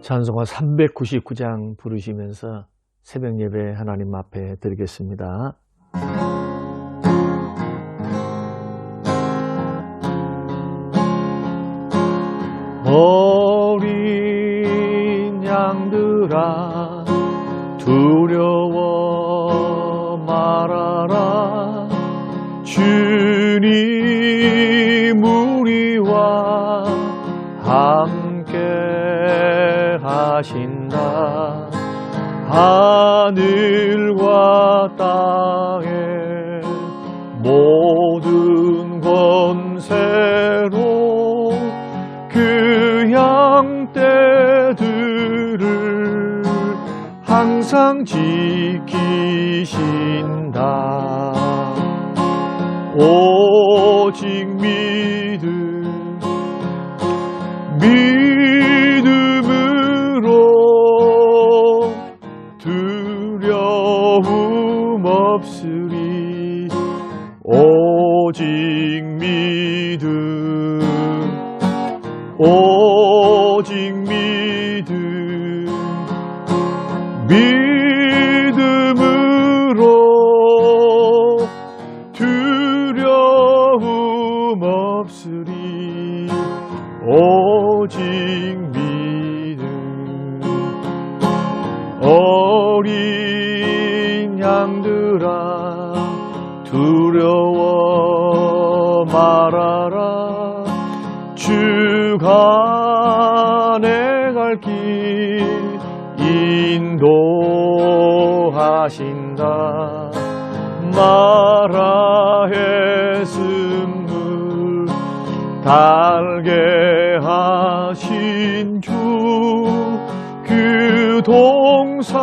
찬송가 399장 부르시면서 새벽 예배 하나님 앞에 드리겠습니다. 어린 양들아 두려워 말아라. 주님 우리와 함께 하신다. 하늘과 땅의 모든 권세로 그 양떼들을 항상 지키신다. 오직 믿음으로 두려움 없으리. 오직 믿음으로 두려움 없으리. 오직 믿음. 어린 양들아 두려워 말아라. 주가 내 갈 길 인도하신다. 마라의 샘물 달게 하신 주, 그 동산에서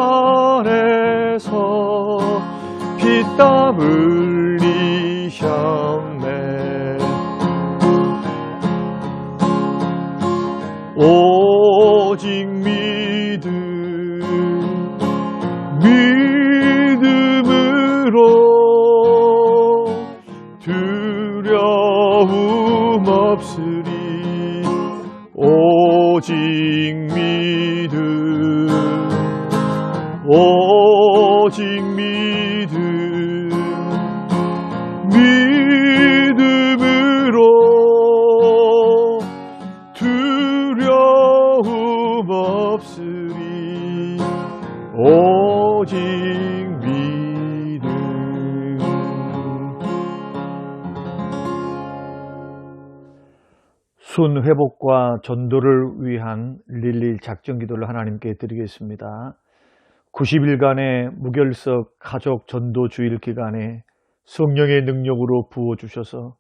피땀 흘리셨네. 오직 믿음으로 두려움 없으리. 오직 믿음으로 두려움 없으리. 오직 믿음. 순 회복과 전도를 위한 릴리 작정 기도를 하나님께 드리겠습니다. 90일간의 무결석 가족 전도 주일 기간에 성령의 능력으로 부어주셔서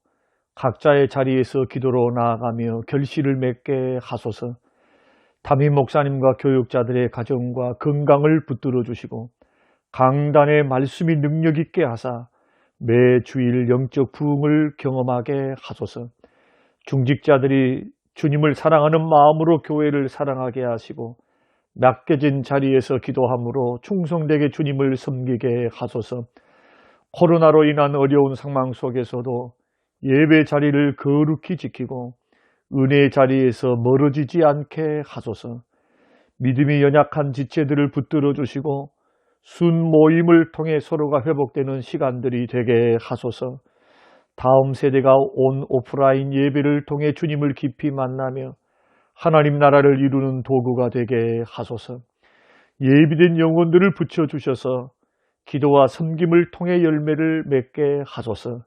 각자의 자리에서 기도로 나아가며 결실을 맺게 하소서. 담임 목사님과 교육자들의 가정과 건강을 붙들어 주시고 강단의 말씀이 능력 있게 하사 매 주일 영적 부흥을 경험하게 하소서. 중직자들이 주님을 사랑하는 마음으로 교회를 사랑하게 하시고 맡겨진 자리에서 기도함으로 충성되게 주님을 섬기게 하소서. 코로나로 인한 어려운 상황 속에서도 예배 자리를 거룩히 지키고 은혜의 자리에서 멀어지지 않게 하소서. 믿음이 연약한 지체들을 붙들어 주시고 순 모임을 통해 서로가 회복되는 시간들이 되게 하소서. 다음 세대가 온 오프라인 예배를 통해 주님을 깊이 만나며 하나님 나라를 이루는 도구가 되게 하소서. 예비된 영혼들을 붙여주셔서 기도와 섬김을 통해 열매를 맺게 하소서.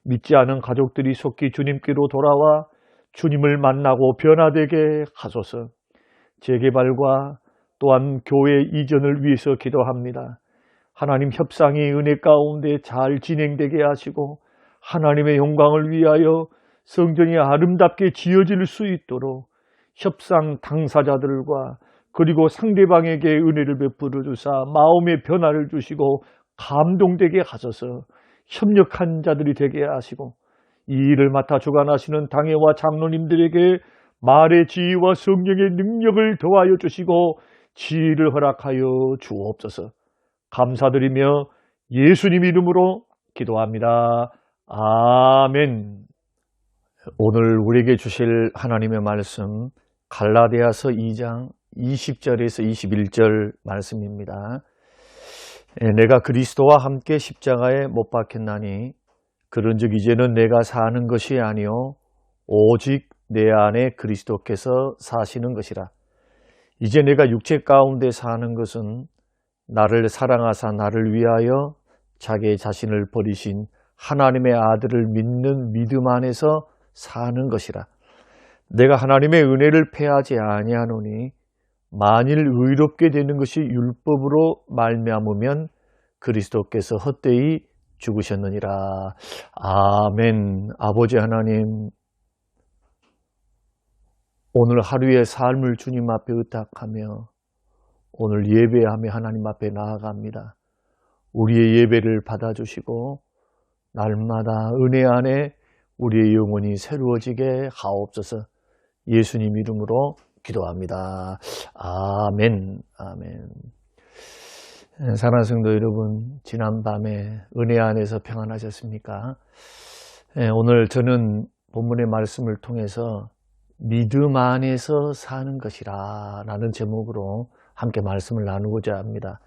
믿지 않은 가족들이 속히 주님께로 돌아와 주님을 만나고 변화되게 하소서. 재개발과 또한 교회 이전을 위해서 기도합니다. 하나님 협상이 은혜 가운데 잘 진행되게 하시고 하나님의 영광을 위하여 성전이 아름답게 지어질 수 있도록 협상 당사자들과 그리고 상대방에게 은혜를 베풀어 주사 마음의 변화를 주시고 감동되게 하소서. 협력한 자들이 되게 하시고 이 일을 맡아 주관하시는 당회와 장로님들에게 말의 지혜와 성령의 능력을 더하여 주시고 지혜를 허락하여 주옵소서. 감사드리며 예수님 이름으로 기도합니다. 아멘. 오늘 우리에게 주실 하나님의 말씀 갈라디아서 2장 20절에서 21절 말씀입니다. 내가 그리스도와 함께 십자가에 못 박혔나니 그런즉 이제는 내가 사는 것이 아니요 오직 내 안에 그리스도께서 사시는 것이라. 이제 내가 육체 가운데 사는 것은 나를 사랑하사 나를 위하여 자기 자신을 버리신 하나님의 아들을 믿는 믿음 안에서 사는 것이라. 내가 하나님의 은혜를 패하지 아니하노니 만일 의롭게 되는 것이 율법으로 말미암으면 그리스도께서 헛되이 죽으셨느니라. 아멘. 아버지 하나님, 오늘 하루의 삶을 주님 앞에 의탁하며 오늘 예배하며 하나님 앞에 나아갑니다. 우리의 예배를 받아주시고 날마다 은혜 안에 우리의 영혼이 새로워지게 하옵소서. 예수님 이름으로 기도합니다. 아멘. 아멘. 사랑하는 성도 여러분, 지난밤에 은혜 안에서 평안하셨습니까? 오늘 저는 본문의 말씀을 통해서 믿음 안에서 사는 것이라 라는 제목으로 함께 말씀을 나누고자 합니다.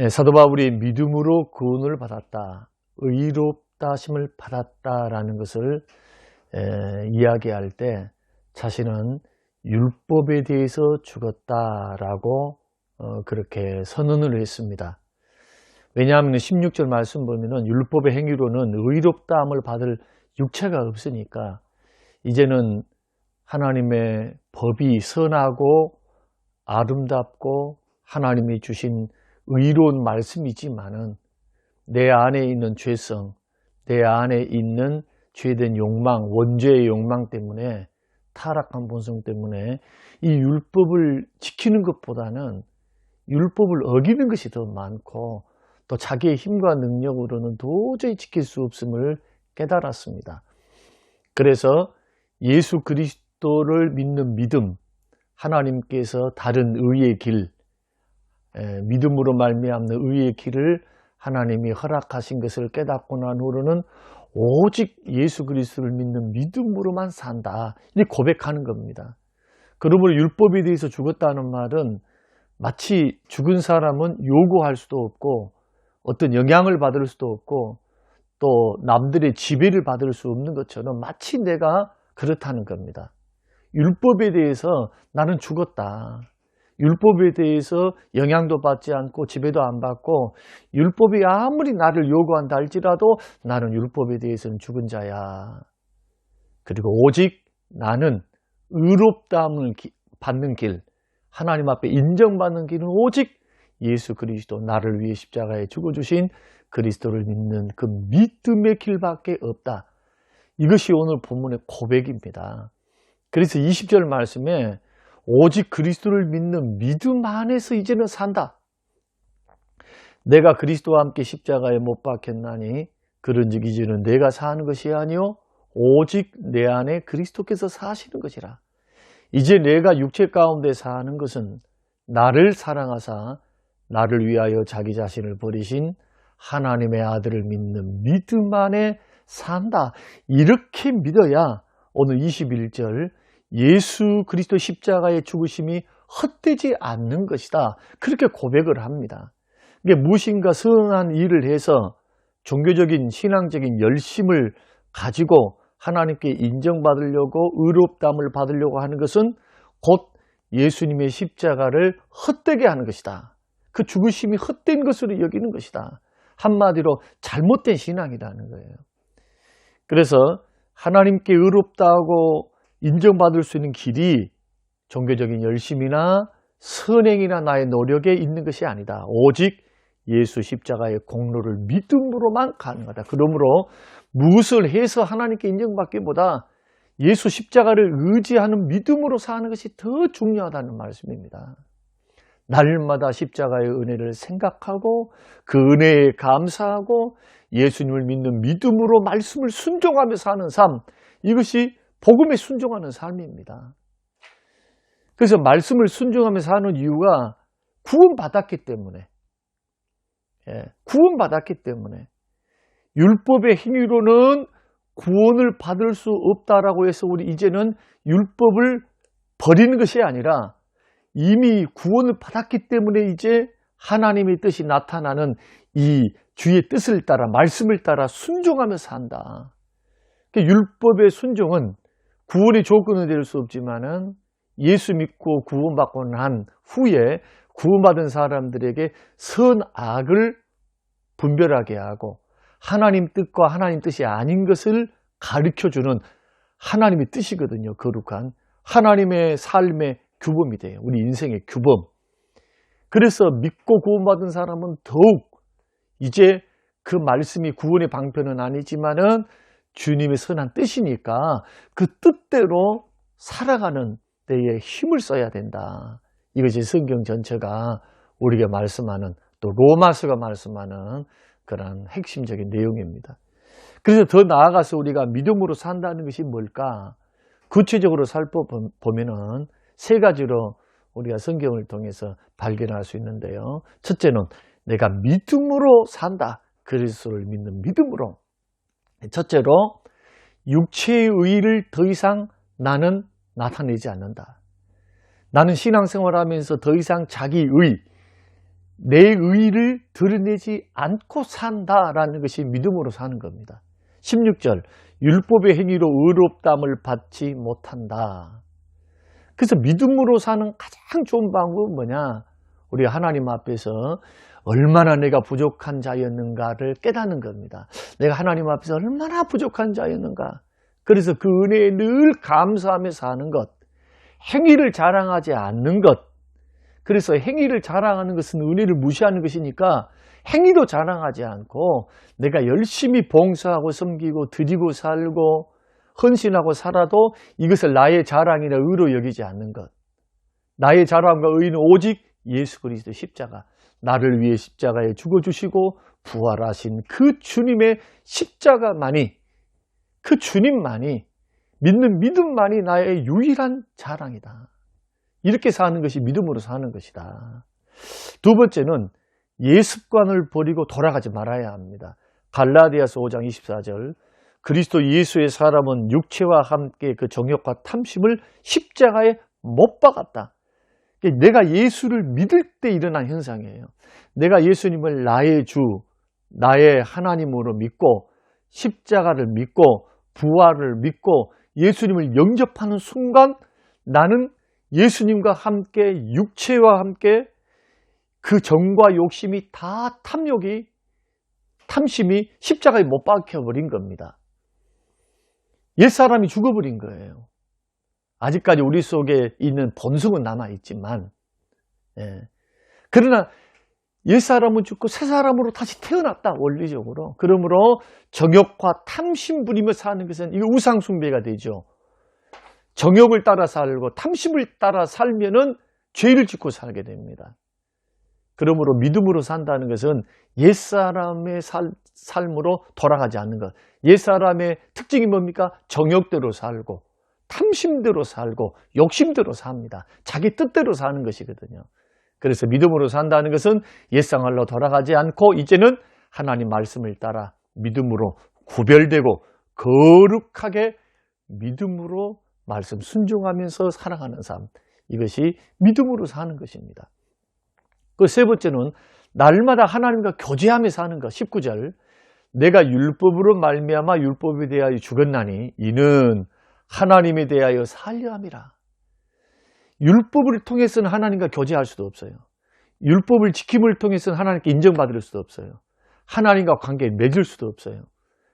사도 바울이 믿음으로 구원을 받았다, 의롭다 하심을 받았다라는 것을 이야기할 때 자신은 율법에 대해서 죽었다라고 그렇게 선언을 했습니다. 왜냐하면 16절 말씀 보면은 율법의 행위로는 의롭다함을 받을 육체가 없으니까 이제는 하나님의 법이 선하고 아름답고 하나님이 주신 의로운 말씀이지만은 내 안에 있는 죄성, 내 안에 있는 죄된 욕망, 원죄의 욕망 때문에, 타락한 본성 때문에 이 율법을 지키는 것보다는 율법을 어기는 것이 더 많고 또 자기의 힘과 능력으로는 도저히 지킬 수 없음을 깨달았습니다. 그래서 예수 그리스도를 믿는 믿음, 하나님께서 다른 의의 길, 믿음으로 말미암는 의의 길을 하나님이 허락하신 것을 깨닫고 난 후로는 오직 예수 그리스도를 믿는 믿음으로만 산다, 이렇게 고백하는 겁니다. 그러므로 율법에 대해서 죽었다는 말은 마치 죽은 사람은 요구할 수도 없고 어떤 영향을 받을 수도 없고 또 남들의 지배를 받을 수 없는 것처럼 마치 내가 그렇다는 겁니다. 율법에 대해서 나는 죽었다. 율법에 대해서 영향도 받지 않고 지배도 안 받고 율법이 아무리 나를 요구한다 할지라도 나는 율법에 대해서는 죽은 자야. 그리고 오직 나는 의롭다함을 받는 길, 하나님 앞에 인정받는 길은 오직 예수 그리스도, 나를 위해 십자가에 죽어주신 그리스도를 믿는 그 믿음의 길밖에 없다. 이것이 오늘 본문의 고백입니다. 그래서 20절 말씀에 오직 그리스도를 믿는 믿음 안에서 이제는 산다. 내가 그리스도와 함께 십자가에 못 박혔나니 그런즉 이제는 내가 사는 것이 아니요 오직 내 안에 그리스도께서 사시는 것이라. 이제 내가 육체 가운데 사는 것은 나를 사랑하사 나를 위하여 자기 자신을 버리신 하나님의 아들을 믿는 믿음 안에 산다. 이렇게 믿어야 오늘 21절 예수 그리스도 십자가의 죽으심이 헛되지 않는 것이다, 그렇게 고백을 합니다. 이게 무엇인가 선한 일을 해서 종교적인 신앙적인 열심을 가지고 하나님께 인정받으려고 의롭다함을 받으려고 하는 것은 곧 예수님의 십자가를 헛되게 하는 것이다. 그 죽으심이 헛된 것으로 여기는 것이다. 한마디로 잘못된 신앙이라는 거예요. 그래서 하나님께 의롭다고 인정받을 수 있는 길이 종교적인 열심이나 선행이나 나의 노력에 있는 것이 아니다. 오직 예수 십자가의 공로를 믿음으로만 가능하다. 그러므로 무엇을 해서 하나님께 인정받기보다 예수 십자가를 의지하는 믿음으로 사는 것이 더 중요하다는 말씀입니다. 날마다 십자가의 은혜를 생각하고 그 은혜에 감사하고 예수님을 믿는 믿음으로 말씀을 순종하며 사는 삶, 이것이 복음에 순종하는 삶입니다. 그래서 말씀을 순종하며 사는 이유가 구원받았기 때문에, 구원받았기 때문에 율법의 행위로는 구원을 받을 수 없다라고 해서 우리 이제는 율법을 버리는 것이 아니라 이미 구원을 받았기 때문에 이제 하나님의 뜻이 나타나는 이 주의 뜻을 따라 말씀을 따라 순종하며 산다. 율법의 순종은 구원의 조건은 될 수 없지만은 예수 믿고 구원받고 난 후에 구원받은 사람들에게 선악을 분별하게 하고 하나님 뜻과 하나님 뜻이 아닌 것을 가르쳐주는 하나님의 뜻이거든요. 거룩한 하나님의 삶의 규범이 돼요. 우리 인생의 규범. 그래서 믿고 구원받은 사람은 더욱 이제 그 말씀이 구원의 방편은 아니지만은 주님의 선한 뜻이니까 그 뜻대로 살아가는 데에 힘을 써야 된다. 이것이 성경 전체가 우리에게 말씀하는, 또 로마서가 말씀하는 그런 핵심적인 내용입니다. 그래서 더 나아가서 우리가 믿음으로 산다는 것이 뭘까? 구체적으로 살펴보면은 세 가지로 우리가 성경을 통해서 발견할 수 있는데요. 첫째는 내가 믿음으로 산다. 그리스도를 믿는 믿음으로. 첫째로 육체의 의의를 더 이상 나는 나타내지 않는다. 나는 신앙생활하면서 더 이상 자기 내 의의를 드러내지 않고 산다라는 것이 믿음으로 사는 겁니다. 16절, 율법의 행위로 의롭다함을 받지 못한다. 그래서 믿음으로 사는 가장 좋은 방법은 뭐냐? 우리가 하나님 앞에서 얼마나 내가 부족한 자였는가를 깨닫는 겁니다. 내가 하나님 앞에서 얼마나 부족한 자였는가. 그래서 그 은혜에 늘 감사하며 사는 것. 행위를 자랑하지 않는 것. 그래서 행위를 자랑하는 것은 은혜를 무시하는 것이니까 행위도 자랑하지 않고 내가 열심히 봉사하고 섬기고 드리고 살고 헌신하고 살아도 이것을 나의 자랑이나 의로 여기지 않는 것. 나의 자랑과 의는 오직 예수 그리스도 십자가. 나를 위해 십자가에 죽어주시고 부활하신 그 주님의 십자가만이, 그 주님만이, 믿는 믿음만이 나의 유일한 자랑이다. 이렇게 사는 것이 믿음으로 사는 것이다. 두 번째는 예습관을 버리고 돌아가지 말아야 합니다. 갈라디아서 5장 24절, 그리스도 예수의 사람은 육체와 함께 그 정욕과 탐심을 십자가에 못 박았다. 내가 예수를 믿을 때 일어난 현상이에요. 내가 예수님을 나의 주, 나의 하나님으로 믿고 십자가를 믿고 부활을 믿고 예수님을 영접하는 순간 나는 예수님과 함께 육체와 함께 그 정과 욕심이 다 탐심이 십자가에 못 박혀버린 겁니다. 옛사람이 죽어버린 거예요. 아직까지 우리 속에 있는 본성은 남아있지만, 그러나 옛사람은 죽고 새사람으로 다시 태어났다, 원리적으로. 그러므로 정욕과 탐심 부리며 사는 것은 이거 우상숭배가 되죠. 정욕을 따라 살고 탐심을 따라 살면은 죄를 짓고 살게 됩니다. 그러므로 믿음으로 산다는 것은 옛사람의 삶으로 돌아가지 않는 것. 옛사람의 특징이 뭡니까? 정욕대로 살고 탐심대로 살고 욕심대로 삽니다. 자기 뜻대로 사는 것이거든요. 그래서 믿음으로 산다는 것은 옛생활로 돌아가지 않고 이제는 하나님 말씀을 따라 믿음으로 구별되고 거룩하게 믿음으로 말씀 순종하면서 살아가는 삶. 이것이 믿음으로 사는 것입니다. 그 세 번째는 날마다 하나님과 교제하며 사는 것. 19절, 내가 율법으로 말미암아 율법에 대하여 죽었나니 이는 하나님에 대하여 살려 함이라. 율법을 통해서는 하나님과 교제할 수도 없어요. 율법을 지킴을 통해서는 하나님께 인정받을 수도 없어요. 하나님과 관계에 맺을 수도 없어요.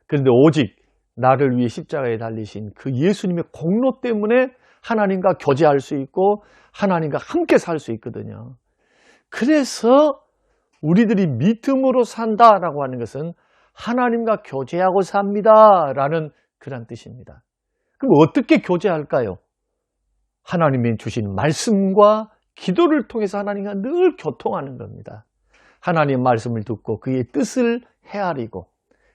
그런데 오직 나를 위해 십자가에 달리신 그 예수님의 공로 때문에 하나님과 교제할 수 있고 하나님과 함께 살 수 있거든요. 그래서 우리들이 믿음으로 산다라고 하는 것은 하나님과 교제하고 삽니다라는 그런 뜻입니다. 그럼 어떻게 교제할까요? 하나님이 주신 말씀과 기도를 통해서 하나님과 늘 교통하는 겁니다. 하나님의 말씀을 듣고 그의 뜻을 헤아리고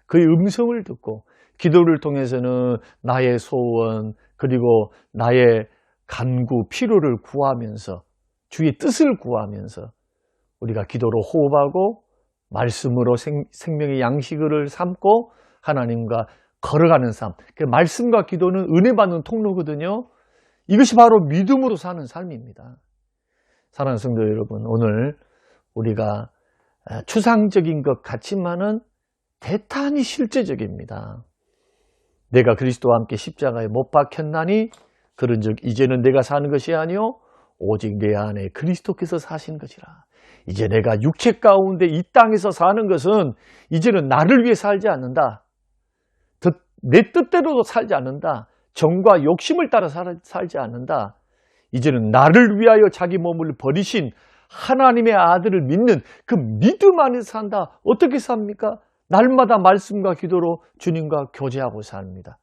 그의 음성을 듣고 기도를 통해서는 나의 소원 그리고 나의 간구, 필요를 구하면서 주의 뜻을 구하면서 우리가 기도로 호흡하고 말씀으로 생명의 양식을 삼고 하나님과 걸어가는 삶. 말씀과 기도는 은혜 받는 통로거든요. 이것이 바로 믿음으로 사는 삶입니다. 사랑하는 성도 여러분, 오늘 우리가 추상적인 것 같지만은 대단히 실제적입니다. 내가 그리스도와 함께 십자가에 못 박혔나니 그런즉 이제는 내가 사는 것이 아니요 오직 내 안에 그리스도께서 사신 것이라. 이제 내가 육체 가운데 이 땅에서 사는 것은 이제는 나를 위해 살지 않는다. 내 뜻대로도 살지 않는다. 정과 욕심을 따라 살지 않는다. 이제는 나를 위하여 자기 몸을 버리신 하나님의 아들을 믿는 그 믿음 안에서 산다. 어떻게 삽니까? 날마다 말씀과 기도로 주님과 교제하고 삽니다.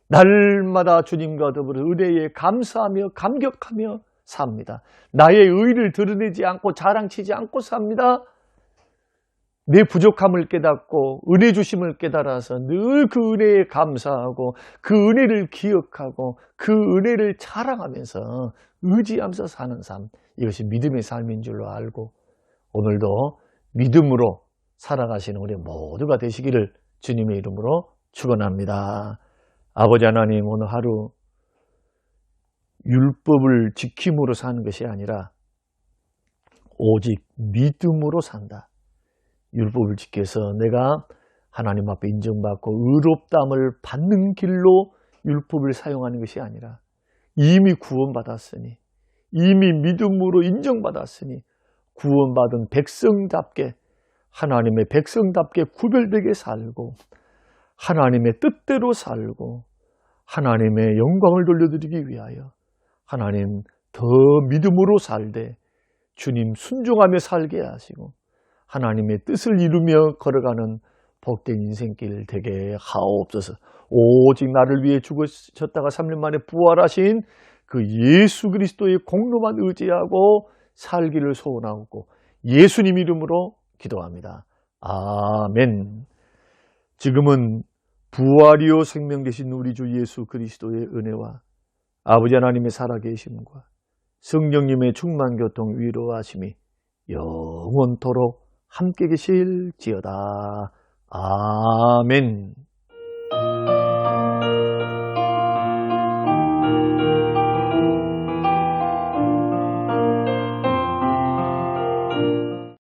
날마다 주님과 더불어 은혜에 감사하며 감격하며 삽니다. 나의 의를 드러내지 않고 자랑치지 않고 삽니다. 내 부족함을 깨닫고 은혜 주심을 깨달아서 늘 그 은혜에 감사하고 그 은혜를 기억하고 그 은혜를 자랑하면서 의지하면서 사는 삶, 이것이 믿음의 삶인 줄로 알고 오늘도 믿음으로 살아가시는 우리 모두가 되시기를 주님의 이름으로 축원합니다. 아버지 하나님, 오늘 하루 율법을 지킴으로 사는 것이 아니라 오직 믿음으로 산다. 율법을 지켜서 내가 하나님 앞에 인정받고 의롭다함을 받는 길로 율법을 사용하는 것이 아니라 이미 구원받았으니, 이미 믿음으로 인정받았으니 구원받은 백성답게, 하나님의 백성답게 구별되게 살고 하나님의 뜻대로 살고 하나님의 영광을 돌려드리기 위하여 하나님 더 믿음으로 살되 주님 순종하며 살게 하시고 하나님의 뜻을 이루며 걸어가는 복된 인생길 되게 하옵소서. 오직 나를 위해 죽으셨다가 3년 만에 부활하신 그 예수 그리스도의 공로만 의지하고 살기를 소원하고 예수님 이름으로 기도합니다. 아멘. 지금은 부활이요 생명 되신 우리 주 예수 그리스도의 은혜와 아버지 하나님의 살아계심과 성령님의 충만교통 위로하심이 영원토록 함께 계실지어다. 아멘.